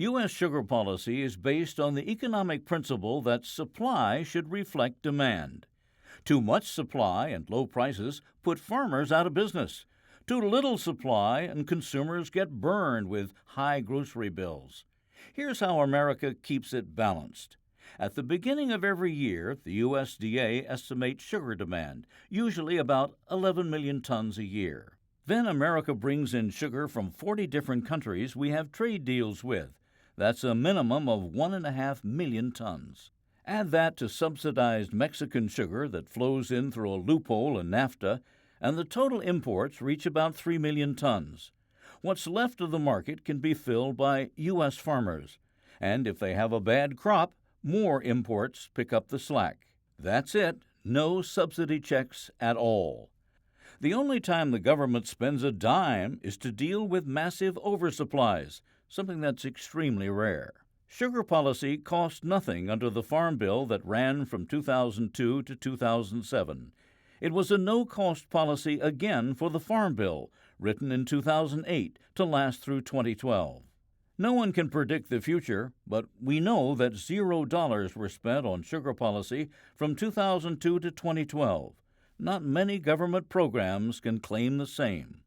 U.S. sugar policy is based on the economic principle that supply should reflect demand. Too much supply and low prices put farmers out of business. Too little supply and consumers get burned with high grocery bills. Here's how America keeps it balanced. At the beginning of every year, the USDA estimates sugar demand, usually about 11 million tons a year. Then America brings in sugar from 40 different countries we have trade deals with. That's a minimum of 1.5 million tons. Add that to subsidized Mexican sugar that flows in through a loophole in NAFTA, and the total imports reach about 3 million tons. What's left of the market can be filled by U.S. farmers, and if they have a bad crop, more imports pick up the slack. That's it, no subsidy checks at all. The only time the government spends a dime is to deal with massive oversupplies, something that's extremely rare. Sugar policy cost nothing under the Farm Bill that ran from 2002 to 2007. It was a no-cost policy again for the Farm Bill, written in 2008 to last through 2012. No one can predict the future, but we know that $0 were spent on sugar policy from 2002 to 2012. Not many government programs can claim the same.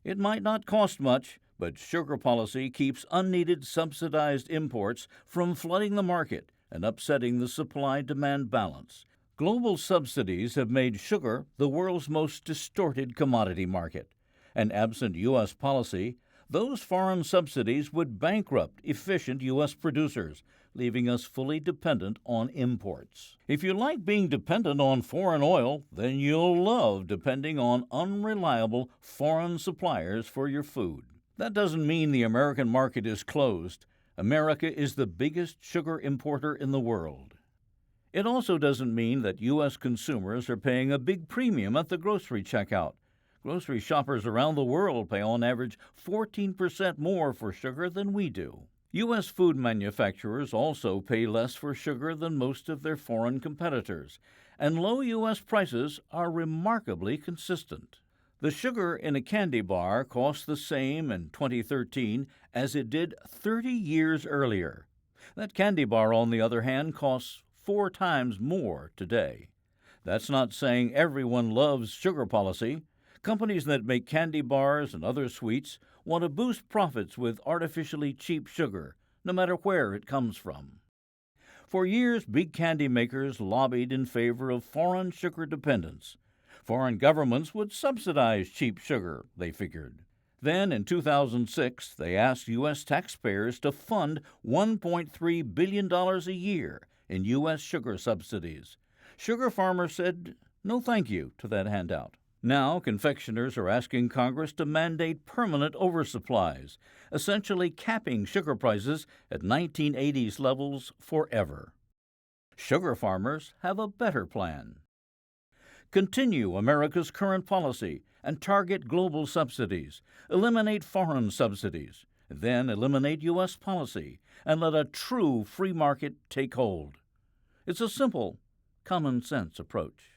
It might not cost much, but sugar policy keeps unneeded subsidized imports from flooding the market and upsetting the supply-demand balance. Global subsidies have made sugar the world's most distorted commodity market. And absent U.S. policy, those foreign subsidies would bankrupt efficient U.S. producers, leaving us fully dependent on imports. If you like being dependent on foreign oil, then you'll love depending on unreliable foreign suppliers for your food. That doesn't mean the American market is closed. America is the biggest sugar importer in the world. It also doesn't mean that U.S. consumers are paying a big premium at the grocery checkout. Grocery shoppers around the world pay on average 14% more for sugar than we do. U.S. food manufacturers also pay less for sugar than most of their foreign competitors, and low U.S. prices are remarkably consistent. The sugar in a candy bar cost the same in 2013 as it did 30 years earlier. That candy bar, on the other hand, costs 4 times more today. That's not saying everyone loves sugar policy. Companies that make candy bars and other sweets want to boost profits with artificially cheap sugar, no matter where it comes from. For years, big candy makers lobbied in favor of foreign sugar dependence. Foreign governments would subsidize cheap sugar, they figured. Then, in 2006, they asked U.S. taxpayers to fund $1.3 billion a year in U.S. sugar subsidies. Sugar farmers said no thank you to that handout. Now, confectioners are asking Congress to mandate permanent oversupplies, essentially capping sugar prices at 1980s levels forever. Sugar farmers have a better plan. Continue America's current policy and target global subsidies. Eliminate foreign subsidies. Then eliminate U.S. policy and let a true free market take hold. It's a simple, common sense approach.